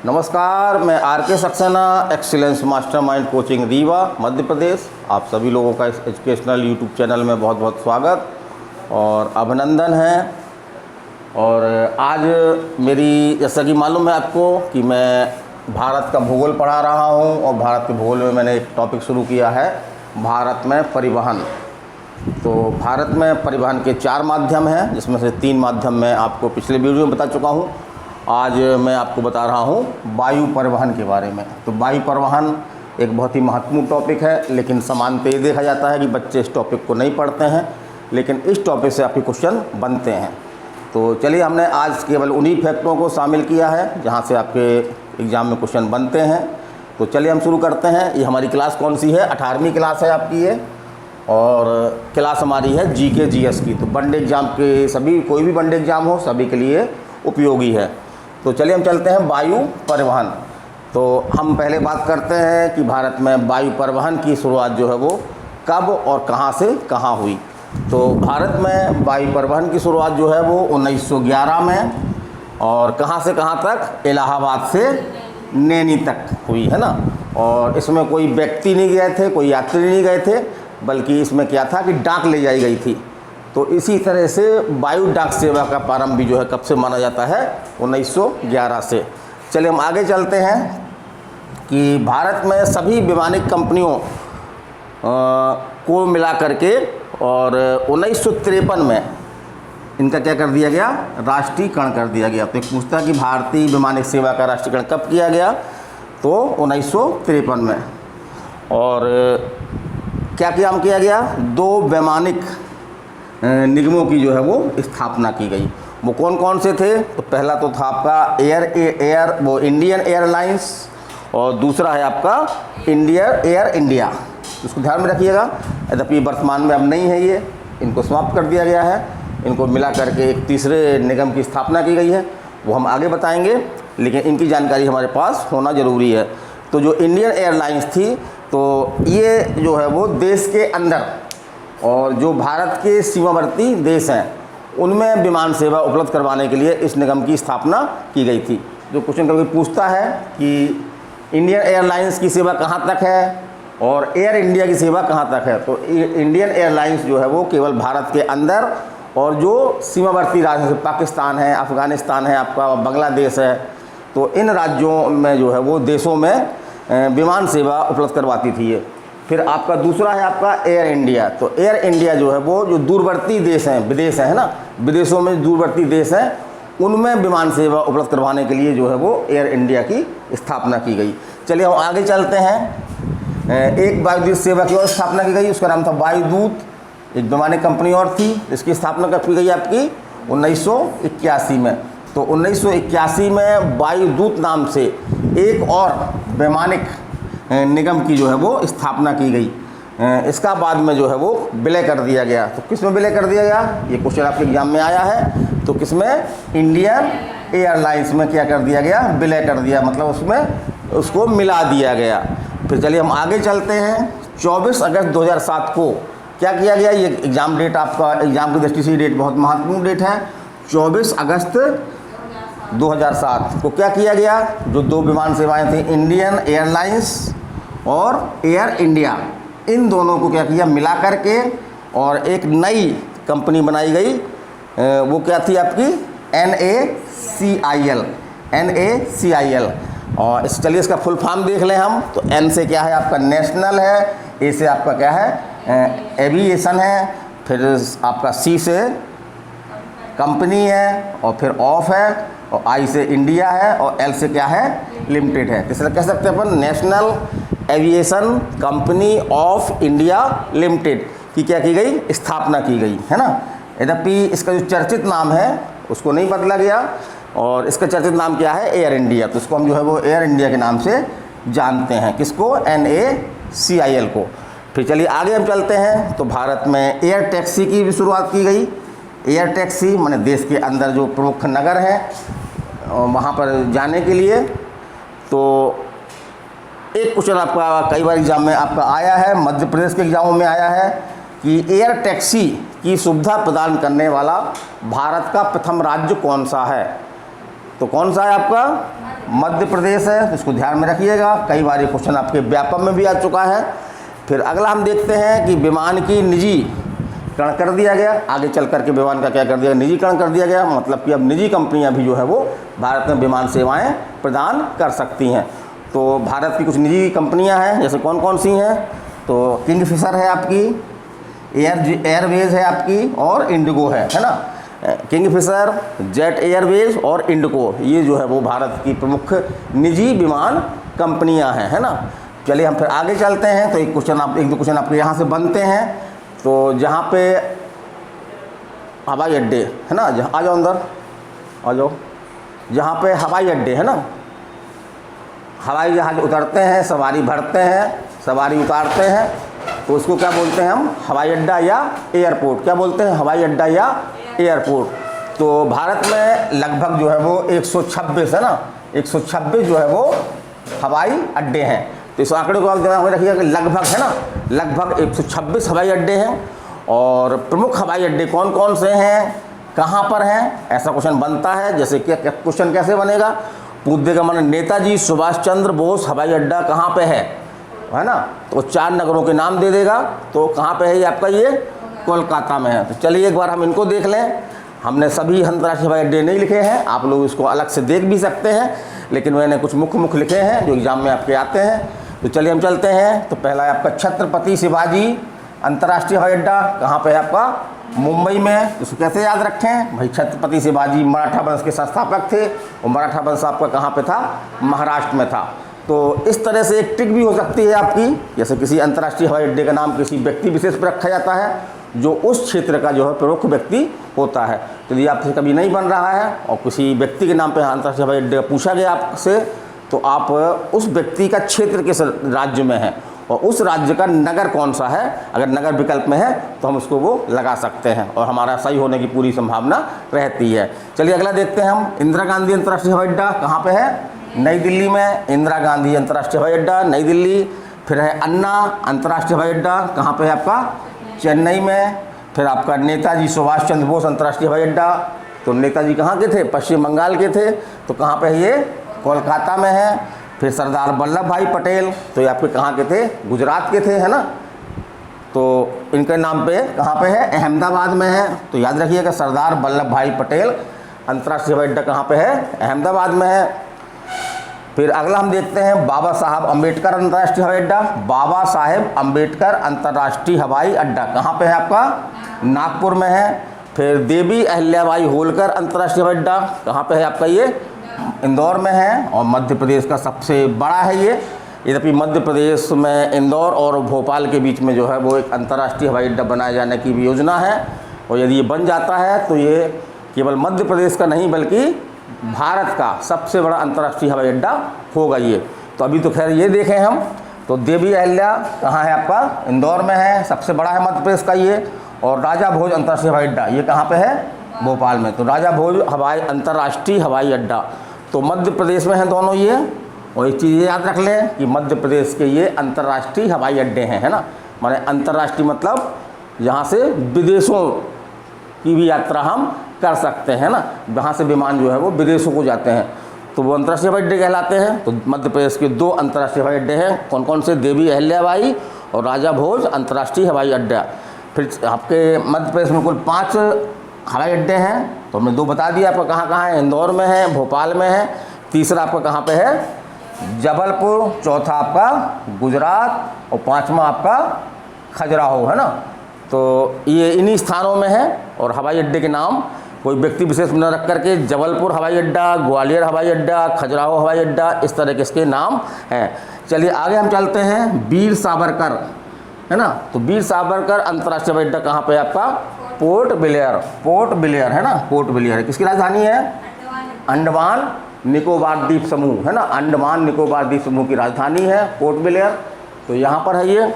नमस्कार, मैं R K Saxena, excellence mastermind coaching Rewa Madhya Pradesh. आप सभी लोगों का इस एजुकेशनल यूट्यूब चैनल में बहुत बहुत स्वागत और अभिनंदन है। और आज मेरी, जैसा कि मालूम है आपको, कि मैं भारत का भूगोल पढ़ा रहा हूं और भारत के भूगोल में मैंने एक टॉपिक शुरू किया है, भारत में परिवहन। तो भारत में परिवहन के 4 माध्यम हैं, जिसमें से 3 माध्यम मैं आपको पिछले वीडियो में बता चुका हूं। आज मैं आपको बता रहा हूं वायु परिवहन के बारे में। तो वायु परिवहन एक बहुत ही महत्वपूर्ण टॉपिक है, लेकिन सामान्यतः ये देखा जाता है कि बच्चे इस टॉपिक को नहीं पढ़ते हैं, लेकिन इस टॉपिक से आपके क्वेश्चन बनते हैं। तो चलिए, हमने आज केवल उन्हीं फैक्टरों को शामिल किया है जहाँ से आपके एग्ज़ाम में क्वेश्चन बनते हैं। तो चलिए हम शुरू करते हैं। ये हमारी क्लास कौन सी है? 18वीं क्लास है आपकी ये, और क्लास हमारी है जीके जीएस की। तो वनडे एग्ज़ाम के सभी, कोई भी वनडे एग्ज़ाम हो, सभी के लिए उपयोगी है। तो चलिए हम चलते हैं वायु परिवहन। तो हम पहले बात करते हैं कि भारत में वायु परिवहन की शुरुआत जो है वो कब और कहाँ से कहाँ हुई। तो भारत में वायु परिवहन की शुरुआत जो है वो 1911 में, और कहाँ से कहाँ तक? इलाहाबाद से नैनी तक हुई है ना। और इसमें कोई व्यक्ति नहीं गए थे, कोई यात्री नहीं गए थे, बल्कि इसमें क्या था कि डाक ले जाई गई थी। तो इसी तरह से वायु डाक सेवा का प्रारंभ भी जो है कब से माना जाता है? 1911 से। चलिए हम आगे चलते हैं कि भारत में सभी वैमानिक कंपनियों को मिला करके और 1953 में इनका क्या कर दिया गया? राष्ट्रीयकरण कर दिया गया। तो एक पूछता है कि भारतीय वैमानिक सेवा का राष्ट्रीयकरण कब किया गया? तो 1953 में। और क्या काम किया गया? 2 वैमानिक निगमों की जो है वो स्थापना की गई। वो कौन कौन से थे? तो पहला तो था आपका इंडियन एयरलाइंस, और दूसरा है आपका एयर इंडिया। उसको ध्यान में रखिएगा। यद्यपि वर्तमान में अब नहीं है ये, इनको समाप्त कर दिया गया है। इनको मिला करके एक तीसरे निगम की स्थापना की गई है, वो हम आगे बताएंगे, लेकिन इनकी जानकारी हमारे पास होना ज़रूरी है। तो जो इंडियन एयरलाइंस थी, तो ये जो है वो देश के अंदर और जो भारत के सीमावर्ती देश हैं उनमें विमान सेवा उपलब्ध करवाने के लिए इस निगम की स्थापना की गई थी। जो क्वेश्चन कभी पूछता है कि इंडियन एयरलाइंस की सेवा कहाँ तक है और एयर इंडिया की सेवा कहाँ तक है, तो इंडियन एयरलाइंस जो है वो केवल भारत के अंदर और जो सीमावर्ती राज्य जैसे पाकिस्तान है, अफ़गानिस्तान है, आपका बांग्लादेश है, तो इन राज्यों में जो है वो देशों में विमान सेवा उपलब्ध करवाती थी ये। फिर आपका दूसरा है आपका एयर इंडिया। तो एयर इंडिया जो है वो जो दूरवर्ती देश हैं, विदेश हैं ना, विदेशों में दूरवर्ती देश हैं, उनमें विमान सेवा उपलब्ध करवाने के लिए जो है वो एयर इंडिया की स्थापना की गई। चलिए हम आगे चलते हैं। एक वायुदूत सेवा की और स्थापना की गई, उसका नाम था वायुदूत। एक वैमानिक कंपनी और थी, इसकी स्थापना कब की गई आपकी? 1981 में। तो 1981 में वायुदूत नाम से एक और वैमानिक निगम की जो है वो स्थापना की गई। इसका बाद में जो है वो विलय कर दिया गया। तो किस में विलय कर दिया गया? ये क्वेश्चन आपके एग्जाम में आया है। तो किसमें? इंडियन एयरलाइंस में क्या कर दिया गया? विलय कर दिया, मतलब उसमें उसको मिला दिया गया। फिर चलिए हम आगे चलते हैं। 24 अगस्त 2007 को क्या किया गया? ये एग्ज़ाम डेट, आपका एग्ज़ाम की दृष्टि से डेट बहुत महत्वपूर्ण डेट है। 24 अगस्त 2007 को क्या किया गया? जो 2 विमान सेवाएं थी, इंडियन एयरलाइंस और एयर इंडिया, इन दोनों को क्या किया? मिला करके और एक नई कंपनी बनाई गई। वो क्या थी आपकी? NACIL। और चलिए इसका फुल फॉर्म देख लें हम। तो N से क्या है आपका? नेशनल है। A से आपका क्या है? एविएशन है। फिर आपका C से कंपनी है, और फिर ऑफ है, और I से इंडिया है, और L से क्या है? लिमिटेड है। इसलिए कह सकते हैं अपन national aviation company of India limited की क्या की गई? स्थापना की गई, है ना। यद्यपि इसका जो चर्चित नाम है उसको नहीं बदला गया, और इसका चर्चित नाम क्या है? Air India. तो इसको हम जो है वो एयर इंडिया के नाम से जानते हैं। किसको? NACIL को। फिर चलिए आगे हम चलते हैं। तो भारत में एयर टैक्सी की भी शुरुआत की गई। एयर टैक्सी माने देश के अंदर जो प्रमुख नगर हैं वहाँ पर जाने के लिए। तो एक क्वेश्चन आपका कई बार एग्जाम में आपका आया है, मध्य प्रदेश के एग्जामों में आया है कि एयर टैक्सी की सुविधा प्रदान करने वाला भारत का प्रथम राज्य कौन सा है। तो कौन सा है आपका? मध्य प्रदेश है, तो इसको ध्यान में रखिएगा। कई बार ये क्वेश्चन आपके व्यापम में भी आ चुका है। फिर अगला हम देखते हैं कि विमान की निजीकरण कर दिया गया। आगे चल करके विमान का क्या कर दिया? निजीकरण कर दिया गया, मतलब कि अब निजी कंपनियां भी जो है वो भारत में विमान सेवाएं प्रदान कर सकती हैं। तो भारत की कुछ निजी कंपनियां हैं, जैसे कौन कौन सी हैं? तो किंगफिशर है आपकी, एयरवेज है आपकी, और इंडिगो है ना। किंगफिशर, जेट एयरवेज और इंडिगो, ये जो है वो भारत की प्रमुख निजी विमान कंपनियां हैं, है ना। चलिए हम फिर आगे चलते हैं। तो एक दो क्वेश्चन आपके यहाँ से बनते हैं। तो जहाँ पे हवाई अड्डे है ना, जहाँ आ जाओ अंदर आ जाओ, जहाँ पे हवाई अड्डे है ना, हवाई जहाज उतरते हैं, सवारी भरते हैं, सवारी उतारते हैं, तो उसको क्या बोलते हैं हम? हवाई अड्डा या एयरपोर्ट। क्या बोलते हैं? हवाई अड्डा या एयरपोर्ट। तो भारत में लगभग जो है वो 126 है ना, 126 जो है वो हवाई अड्डे हैं। तो इस आंकड़े को आप दिमाग में रखिएगा कि लगभग है ना, लगभग 126 हवाई अड्डे हैं। और प्रमुख हवाई अड्डे कौन कौन से हैं, कहाँ पर हैं, ऐसा क्वेश्चन बनता है। जैसे कि क्वेश्चन कैसे बनेगा? पूछ देगा मन नेताजी सुभाष चंद्र बोस हवाई अड्डा कहाँ पे है ना। तो 4 नगरों के नाम दे देगा। तो कहाँ पे है ये आपका? ये कोलकाता में है। तो चलिए एक बार हम इनको देख लें। हमने सभी अंतर्राष्ट्रीय हवाई अड्डे नहीं लिखे हैं, आप लोग इसको अलग से देख भी सकते हैं, लेकिन मैंने कुछ मुख्य लिखे हैं जो एग्जाम में आपके आते हैं। तो चलिए हम चलते हैं। तो पहला है आपका छत्रपति शिवाजी अंतर्राष्ट्रीय हवाई अड्डा, कहाँ पे है आपका? मुंबई में। इसको कैसे याद रखें भाई? छत्रपति शिवाजी मराठा वंश के संस्थापक थे, और मराठा वंश आपका कहाँ पे था? महाराष्ट्र में था। तो इस तरह से एक ट्रिक भी हो सकती है आपकी, जैसे किसी अंतर्राष्ट्रीय हवाई अड्डे का नाम किसी व्यक्ति विशेष पर रखा जाता है जो उस क्षेत्र का जो है प्रमुख व्यक्ति होता है। तो यदि आपसे कभी नहीं बन रहा है और किसी व्यक्ति के नाम पे अंतर्राष्ट्रीय हवाई अड्डे पूछा गया आपसे, तो आप उस व्यक्ति का क्षेत्र किस राज्य में है और उस राज्य का नगर कौन सा है, अगर नगर विकल्प में है तो हम उसको वो लगा सकते हैं और हमारा सही होने की पूरी संभावना रहती है। चलिए अगला देखते हैं हम। इंदिरा गांधी अंतर्राष्ट्रीय हवाई अड्डा कहाँ पे है? नई दिल्ली में। इंदिरा गांधी अंतर्राष्ट्रीय हवाई अड्डा नई दिल्ली। फिर है अन्ना अंतर्राष्ट्रीय हवाई अड्डा, कहाँ पे है आपका? चेन्नई में। फिर आपका नेताजी सुभाष चंद्र बोस अंतर्राष्ट्रीय हवाई अड्डा, तो नेताजी कहाँ के थे? पश्चिम बंगाल के थे, तो कहाँ पे है ये? कोलकाता में है। फिर सरदार वल्लभ भाई पटेल, तो ये आपके कहाँ के थे? गुजरात के थे, है ना। तो इनके नाम पे कहाँ पे है? अहमदाबाद में है। तो याद रखिएगा सरदार वल्लभ भाई पटेल अंतर्राष्ट्रीय हवाई अड्डा कहाँ पे है? अहमदाबाद में है। फिर अगला हम देखते हैं बाबा साहब अम्बेडकर अंतर्राष्ट्रीय हवाई अड्डा। बाबा साहेब अम्बेडकर अंतर्राष्ट्रीय हवाई अड्डा कहाँ पे है आपका? नागपुर में है। फिर देवी अहिल्याबाई होलकर अंतर्राष्ट्रीय हवाई अड्डा कहाँ पे है आपका? ये इंदौर में है और मध्य प्रदेश का सबसे बड़ा है ये। यद्यपि मध्य प्रदेश में इंदौर और भोपाल के बीच में जो है वो एक अंतर्राष्ट्रीय हवाई अड्डा बनाए जाने की भी योजना है, और यदि ये बन जाता है तो ये केवल मध्य प्रदेश का नहीं बल्कि भारत का सबसे बड़ा अंतर्राष्ट्रीय हवाई अड्डा होगा ये। तो अभी तो खैर ये देखें हम, तो देवी अहिल्या कहाँ है आपका? इंदौर में है, सबसे बड़ा है मध्य प्रदेश का ये। और राजा भोज अंतर्राष्ट्रीय हवाई अड्डा ये कहाँ पे है? भोपाल में। तो राजा भोज अंतर्राष्ट्रीय हवाई अड्डा तो मध्य प्रदेश में हैं दोनों ये। और एक चीज़ याद रख लें कि मध्य प्रदेश के ये अंतर्राष्ट्रीय हवाई अड्डे हैं, है ना। माने अंतर्राष्ट्रीय मतलब यहाँ से विदेशों की भी यात्रा हम कर सकते हैं ना, जहाँ से विमान जो है वो विदेशों को जाते हैं, तो वो अंतर्राष्ट्रीय हवाई अड्डे कहलाते हैं। तो मध्य प्रदेश के 2 अंतर्राष्ट्रीय हवाई अड्डे हैं, कौन कौन से? देवी अहिल्याबाई और राजा भोज अंतर्राष्ट्रीय हवाई अड्डा। फिर आपके मध्य प्रदेश में कुल 5 हवाई अड्डे हैं, तो हमने 2 बता दिया आपका कहाँ कहाँ है। इंदौर में है, भोपाल में है, तीसरा आपका कहाँ पे है? जबलपुर, चौथा आपका गुजरात और 5वां आपका खजुराहो, है ना। तो ये इन्हीं स्थानों में है। और हवाई अड्डे के नाम कोई व्यक्ति विशेष न रख करके जबलपुर हवाई अड्डा, ग्वालियर हवाई अड्डा, खजुराहो हवाई अड्डा, इस तरह के इसके नाम हैं। चलिए आगे हम चलते हैं। वीर सावरकर, है ना। तो वीर सावरकर अंतर्राष्ट्रीय हवाई अड्डा कहाँ पे है आपका? Port Blair. पोर्ट ब्लेयर, है ना। पोर्ट ब्लेयर किसकी राजधानी है? अंडमान निकोबार द्वीप समूह, है ना। अंडमान निकोबार द्वीप समूह की राजधानी है पोर्ट ब्लेयर, तो यहाँ पर है ये।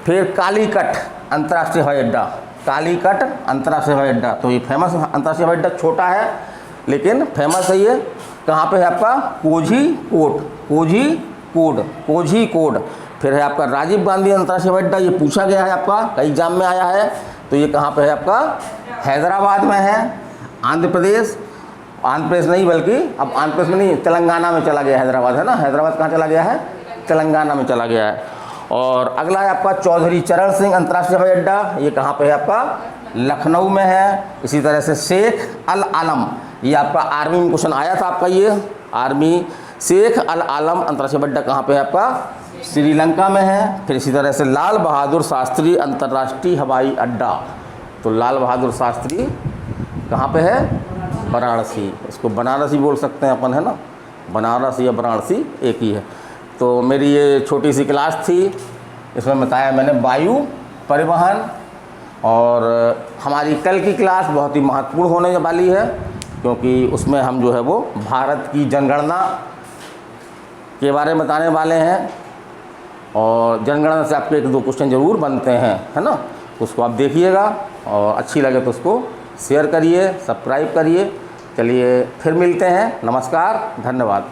फिर कालीकट अंतर्राष्ट्रीय हवाई अड्डा। कालीकट अंतर्राष्ट्रीय हवाई अड्डा, तो ये फेमस अंतर्राष्ट्रीय हवाई अड्डा, छोटा है लेकिन फेमस है ये। कहाँ पे है आपका? कोझीकोड। कोझीकोड। फिर है आपका राजीव गांधी अंतर्राष्ट्रीय हवाई अड्डा, ये पूछा गया है आपका, कई एग्जाम में आया है। तो ये कहाँ पे है आपका? हैदराबाद में है, आंध्र प्रदेश। आंध्र प्रदेश नहीं, बल्कि अब आंध्र प्रदेश में नहीं, तेलंगाना में चला गया हैदराबाद, है ना। हैदराबाद कहाँ चला गया है? तेलंगाना में चला गया है। और अगला है आपका चौधरी चरण सिंह अंतर्राष्ट्रीय हवाई अड्डा, ये कहाँ पे है आपका? लखनऊ में है। इसी तरह से शेख अल आलम, ये आपका आर्मी में क्वेश्चन आया था आपका, ये आर्मी शेख अल आलम अंतर्राष्ट्रीय हवाई अड्डा कहाँ पे है आपका? श्रीलंका में है। फिर इसी तरह से लाल बहादुर शास्त्री अंतर्राष्ट्रीय हवाई अड्डा, तो लाल बहादुर शास्त्री कहाँ पे है? वाराणसी, इसको बनारसी बोल सकते हैं अपन, है ना। बनारस या वाराणसी एक ही है। तो मेरी ये छोटी सी क्लास थी, इसमें बताया मैंने वायु परिवहन। और हमारी कल की क्लास बहुत ही महत्वपूर्ण होने वाली है, क्योंकि उसमें हम जो है वो भारत की जनगणना के बारे में बताने वाले हैं। और जनगणना से आपके 1-2 क्वेश्चन ज़रूर बनते हैं, है ना। उसको आप देखिएगा और अच्छी लगे तो उसको शेयर करिए, सब्सक्राइब करिए। चलिए फिर मिलते हैं, नमस्कार, धन्यवाद।